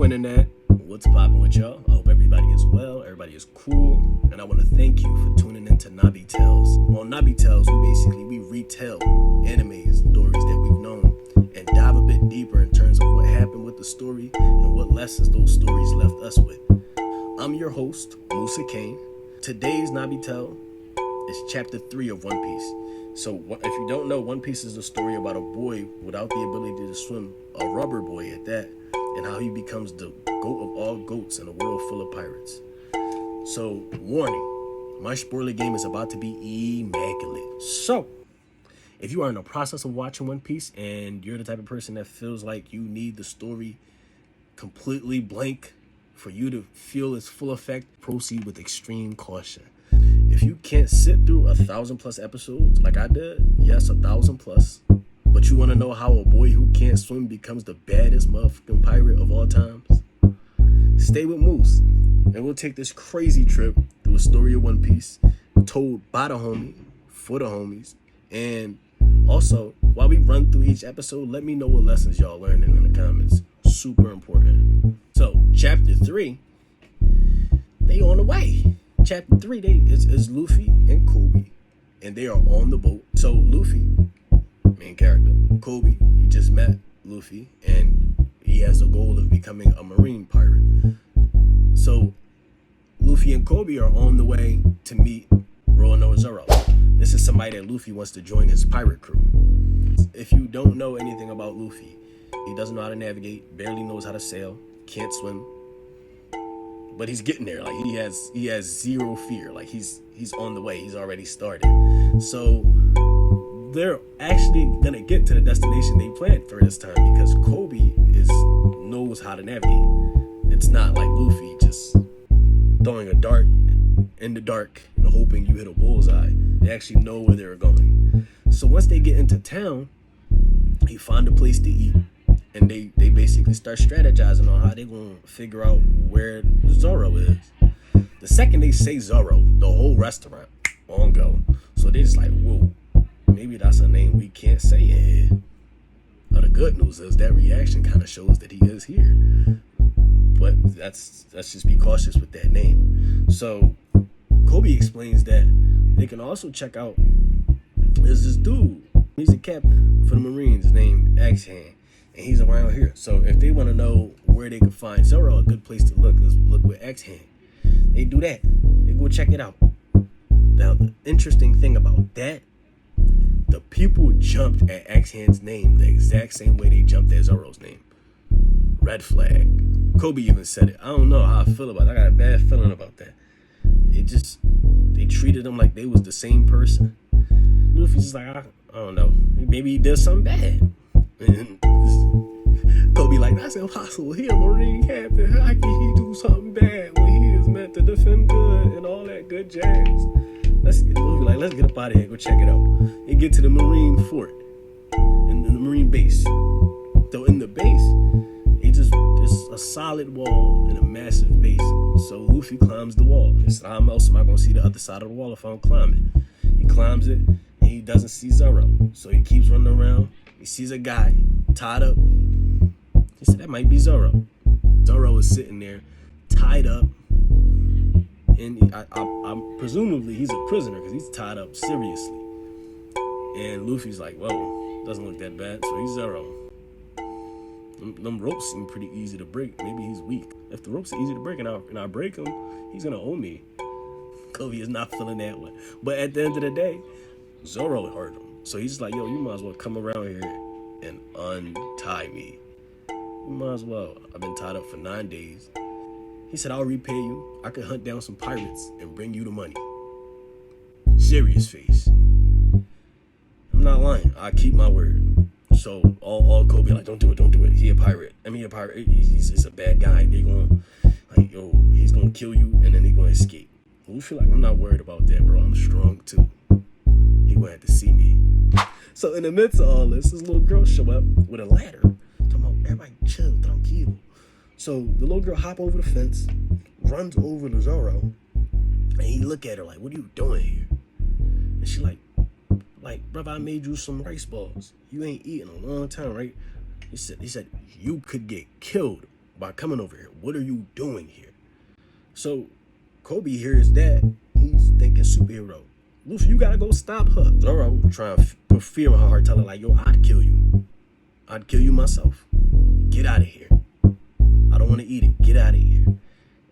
Internet, what's poppin' with y'all? I hope everybody is well, everybody is cool, and I want to thank you for tuning into Nabitales. On Nabitales, we retell anime stories that we've known and dive a bit deeper in terms of what happened with the story and what lessons those stories left us with. I'm your host, Musa Kane. Today's Nabitale is chapter 3 of One Piece. So if you don't know, One Piece is a story about a boy without the ability to swim, a rubber boy at that, and how he becomes the goat of all goats in a world full of pirates. So, warning, my spoiler game is about to be immaculate. So, if you are in the process of watching One Piece and you're the type of person that feels like you need the story completely blank for you to feel its full effect, proceed with extreme caution. If you can't sit through 1,000+ episodes like I did, yes, 1,000+, but you want to know how a boy who can't swim becomes the baddest motherfucking pirate of all times? Stay with Moose, and we'll take this crazy trip through a story of One Piece told by the homie, for the homies. And also, while we run through each episode, let me know what lessons y'all learning in the comments. Super important. So, chapter 3, they on the way. Chapter 3 is Luffy and Kobe, and they are on the boat. So, Luffy, main character, Kobe, he just met Luffy, and he has a goal of becoming a marine pirate. So Luffy and Kobe are on the way to meet Roronoa Zoro. This is somebody that Luffy wants to join his pirate crew. If you don't know anything about Luffy, he doesn't know how to navigate, barely knows how to sail, can't swim, but he's getting there. Like he has zero fear. Like he's on the way. He's already started. So they're actually gonna get to the destination they planned for this time because Kobe knows how to navigate. It's not like Luffy just throwing a dart in the dark and hoping you hit a bullseye. They actually know where they're going. So once they get into town, they find a place to eat, and they basically start strategizing on how they're gonna figure out where Zoro is. The second they say Zoro, the whole restaurant on go. So they're just like, whoa. Maybe that's a name we can't say in here. Now, the good news is that reaction kind of shows that he is here. But let's just be cautious with that name. So Kobe explains that they can also check out, there's this dude. He's a captain for the Marines named X-Hand, and he's around here. So if they want to know where they can find Zoro, a good place to look is look with X-Hand. They do that. They go check it out. Now, the interesting thing about that, the people jumped at X-Hand's name the exact same way they jumped at Zoro's name. Red flag. Kobe even said it. I don't know how I feel about it. I got a bad feeling about that. They treated them like they was the same person. Luffy's just like, I don't know. Maybe he did something bad. And Kobe like, that's impossible. He a Marine captain. How can he do something bad when he is meant to defend good and all that good jazz? Let's get up out of here, go check it out. They get to the Marine fort and the Marine base. So in the base, there's a solid wall and a massive base. So Luffy climbs the wall. He said, how else am I gonna see the other side of the wall if I don't climb it? He climbs it and he doesn't see Zoro. So he keeps running around. He sees a guy tied up. He said, that might be Zoro. Zoro is sitting there, tied up. And I'm presumably he's a prisoner because he's tied up seriously. And Luffy's like, whoa, doesn't look that bad. So he's Zoro. Them ropes seem pretty easy to break. Maybe he's weak. If the ropes are easy to break and I break them, he's gonna owe me. Kobe is not feeling that one. But at the end of the day, Zoro hurt him. So he's just like, yo, you might as well come around here and untie me. You might as well. I've been tied up for 9 days. He said, I'll repay you. I could hunt down some pirates and bring you the money. Serious face. I'm not lying. I keep my word. So all Kobe like, don't do it. He a pirate. He's a bad guy. They gonna he's gonna kill you and then he gonna escape. We feel like I'm not worried about that, bro. I'm strong too. He gonna have to see me. So in the midst of all this little girl show up with a ladder. Talking about everybody chill, tranquilo. So the little girl hop over the fence, runs over to Zoro, and he look at her like, what are you doing here? And she like, brother, I made you some rice balls. You ain't eaten in a long time, right? He said, you could get killed by coming over here? What are you doing here? So Kobe hears that. He's thinking superhero. Luffy, you gotta go stop her. Zoro trying to put fear in her heart, telling her like, yo, I'd kill you. I'd kill you myself. Get out of here. I don't want to eat it. Get out of here.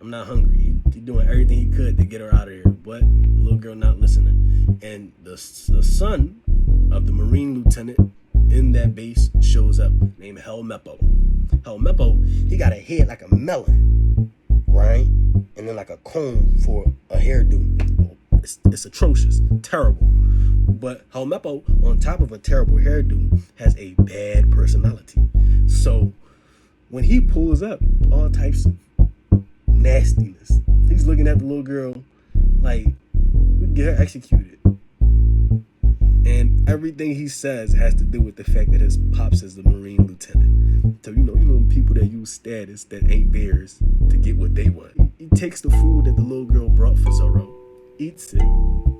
I'm not hungry. He doing everything he could to get her out of here, but the little girl not listening. And the son of the Marine lieutenant in that base shows up, named Helmeppo. Helmeppo, he got a head like a melon, right? And then like a comb for a hairdo. It's atrocious, terrible. But Helmeppo, on top of a terrible hairdo, has a bad personality. So when he pulls up, all types of nastiness. He's looking at the little girl like, we can get her executed. And everything he says has to do with the fact that his pops is the Marine lieutenant. So you know people that use status that ain't theirs to get what they want. He takes the food that the little girl brought for Zoro, eats it,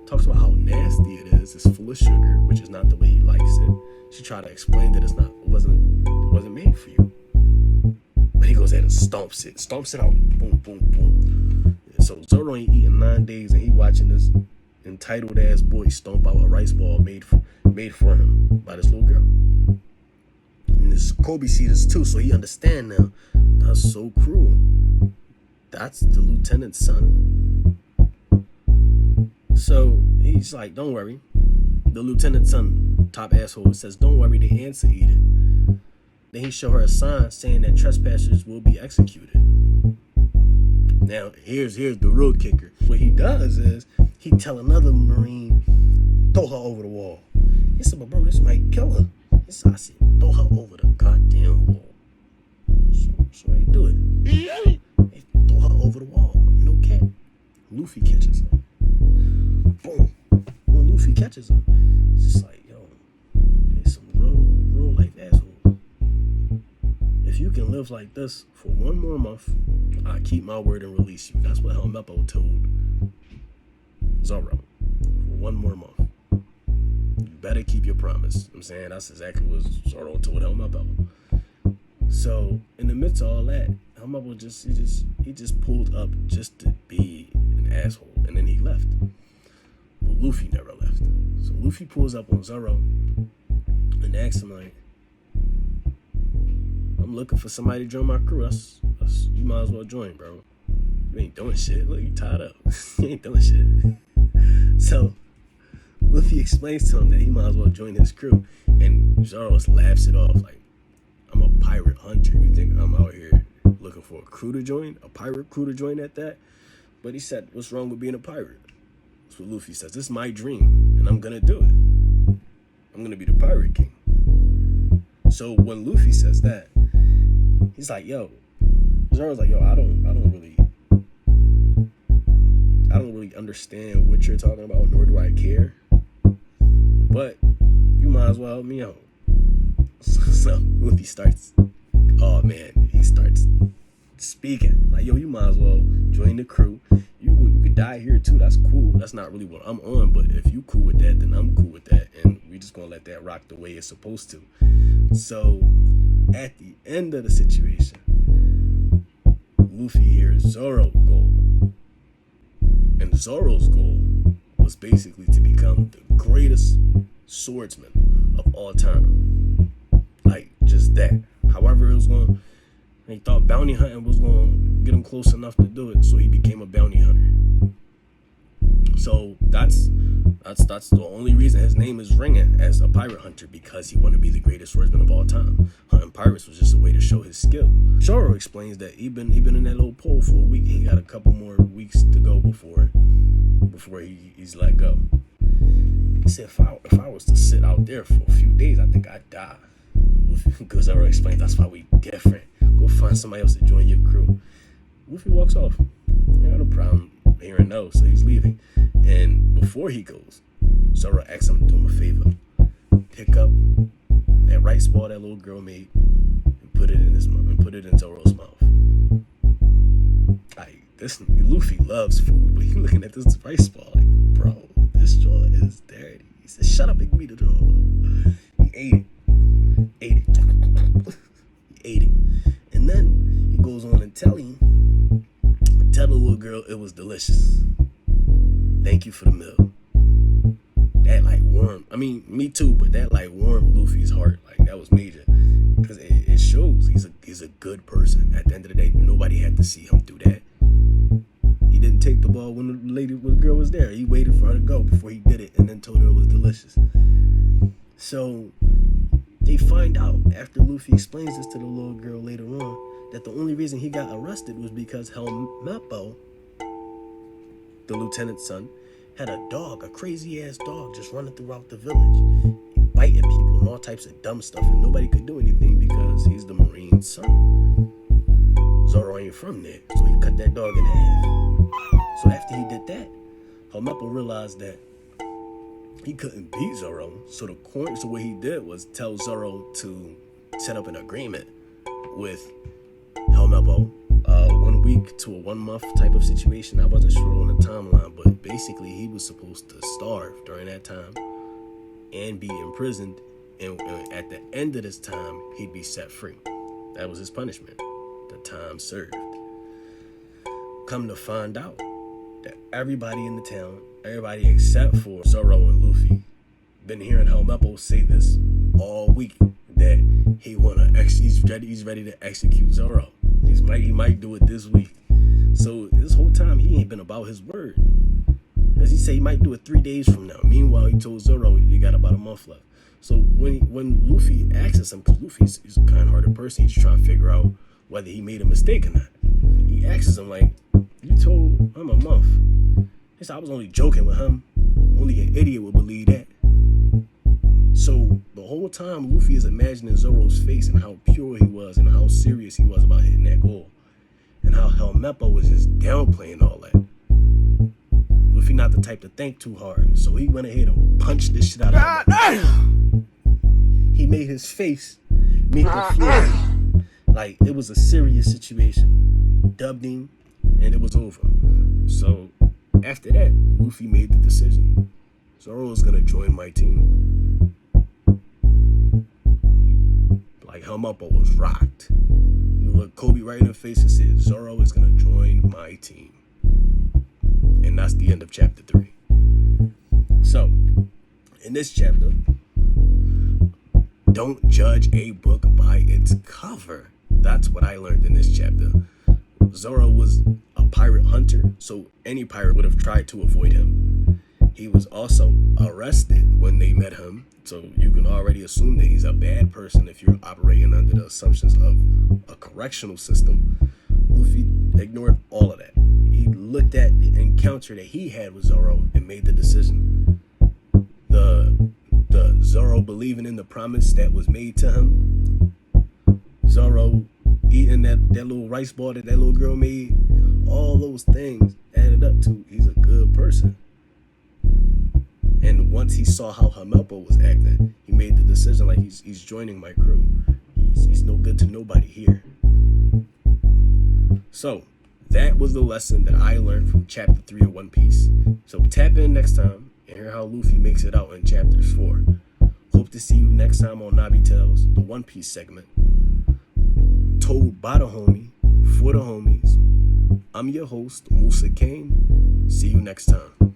talks about how nasty it is. It's full of sugar, which is not the way he likes it. She tried to explain that it wasn't made for you. But he goes ahead and stomps it out. Boom, boom, boom. So Zoro ain't eating 9 days, and he watching this entitled ass boy stomp out a rice ball made for him by this little girl. And this Kobe sees this too, so he understand now. That's so cruel. That's the lieutenant's son. So he's like, don't worry. The lieutenant's son, top asshole, says, don't worry, the ants will eat it. Then he show her a sign saying that trespassers will be executed. Now, here's the real kicker. What he does is he tell another Marine, throw her over the wall. He said, but bro, this might kill her. I said, throw her over the goddamn wall. So they do it. They throw her over the wall. No cap. Luffy catches her. Boom. When Luffy catches her, it's just like, yo, there's some real life assholes. If you can live like this for one more month, I'll keep my word and release you. That's what Helmeppo told Zoro. For one more month. You better keep your promise. I'm saying that's exactly what Zoro told Helmeppo. So in the midst of all that, Helmeppo just pulled up just to be an asshole, and then he left. But Luffy never left. So Luffy pulls up on Zoro and asks him like, I'm looking for somebody to join my crew. You might as well join, bro. You ain't doing shit. Look, you tied up. You ain't doing shit. So Luffy explains to him that he might as well join his crew, and Zoro laughs it off like, I'm a pirate hunter. You think I'm out here looking for a crew to join? A pirate crew to join at that? But he said, what's wrong with being a pirate? That's what Luffy says. This is my dream, and I'm gonna do it. I'm gonna be the pirate king. So when Luffy says that, he's like, yo, Zoro's like, yo, I don't really understand what you're talking about, nor do I care. But you might as well help me out. So Luffy starts speaking. Like, yo, you might as well join the crew. You could die here too. That's cool. That's not really what I'm on, but if you cool with that, then I'm cool with that. And we just gonna let that rock the way it's supposed to. So at the end of the situation, Luffy hears Zoro's goal. And Zoro's goal was basically to become the greatest swordsman of all time. Like, just that. However it was going, he thought bounty hunting was going to get him close enough to do it, so he became a bounty hunter. So that's the only reason his name is ringing as a pirate hunter, because he wanted to be the greatest swordsman of all time. Hunting pirates was just a way to show his skill. Zoro explains that he been in that little pole for a week. He got a couple more weeks to go before he's let go. He said, if I was to sit out there for a few days, I think I'd die. Because Zoro explains, that's why we different. Go find somebody else to join your crew. Luffy walks off. He got no problem hearing no, so he's leaving. And before he goes, Zoro asks him to do him a favor. Pick up that rice ball that little girl made and put it in his mouth, and put it in Zoro's mouth. Like, Luffy loves food, but he's looking at this rice ball like, bro, this jaw is dirty. He said, shut up and give me the jaw. He ate it. And then he goes was delicious. Thank you for the meal. That like warmed, I mean, me too, but that like warmed Luffy's heart. Like that was major. Because it shows he's a good person. At the end of the day, nobody had to see him do that. He didn't take the ball when the girl was there. He waited for her to go before he did it and then told her it was delicious. So they find out after Luffy explains this to the little girl later on that the only reason he got arrested was because Helmeppo, the lieutenant's son, had a dog, a crazy ass dog, just running throughout the village, biting people and all types of dumb stuff, and nobody could do anything because he's the Marine's son. Zoro ain't from there, so he cut that dog in half. So after he did that, Helmeppo realized that he couldn't beat Zoro, so what he did was tell Zoro to set up an agreement with Helmeppo, 1 week to a 1 month type of situation. I wasn't sure on the timeline, but basically he was supposed to starve during that time and be imprisoned, and at the end of this time he'd be set free. That was his punishment, the time served. Come to find out that everybody in the town, everybody except for Zoro and Luffy, been hearing Helmeppo say this all week, that he's ready to execute Zoro. He might do it this week. So this whole time he ain't been about his word, as he said he might do it 3 days from now. Meanwhile, he told Zoro you got about a month left. So when Luffy asks him, because Luffy's a kind-hearted person, he's trying to figure out whether he made a mistake or not. He asks him like, "You told him a month." He said, "I was only joking with him. Only an idiot would believe that." So the whole time Luffy is imagining Zoro's face and how pure he was and how serious he was about hitting that goal, and how Helmeppo was just downplaying all that. Luffy not the type to think too hard, so he went ahead and punched this shit out of Helmeppo. He made his face meet the floor like it was a serious situation. Dubbed him, and it was over. So after that, Luffy made the decision. Zoro is gonna join my team. Like Helmeppo was rocked. He looked Kobe right in the face and said, "Zoro is gonna join my team." And that's the end of chapter 3. So, in this chapter, don't judge a book by its cover. That's what I learned in this chapter. Zoro was a pirate hunter, so any pirate would have tried to avoid him. He was also arrested when they met him, so you can already assume that he's a bad person if you're operating under the assumptions of a correctional system. Luffy ignored all of that. He looked at the encounter that he had with Zoro and made the decision. The Zoro believing in the promise that was made to him, Zoro eating that little rice ball that little girl made, all those things added up to he's a good person. And once he saw how Helmeppo was acting, he made the decision like he's joining my crew. He's no good to nobody here. So that was the lesson that I learned from chapter 3 of One Piece. So tap in next time and hear how Luffy makes it out in chapters 4. Hope to see you next time on Nabitales, the One Piece segment. Told by the homie, for the homies. I'm your host, Musa Kane. See you next time.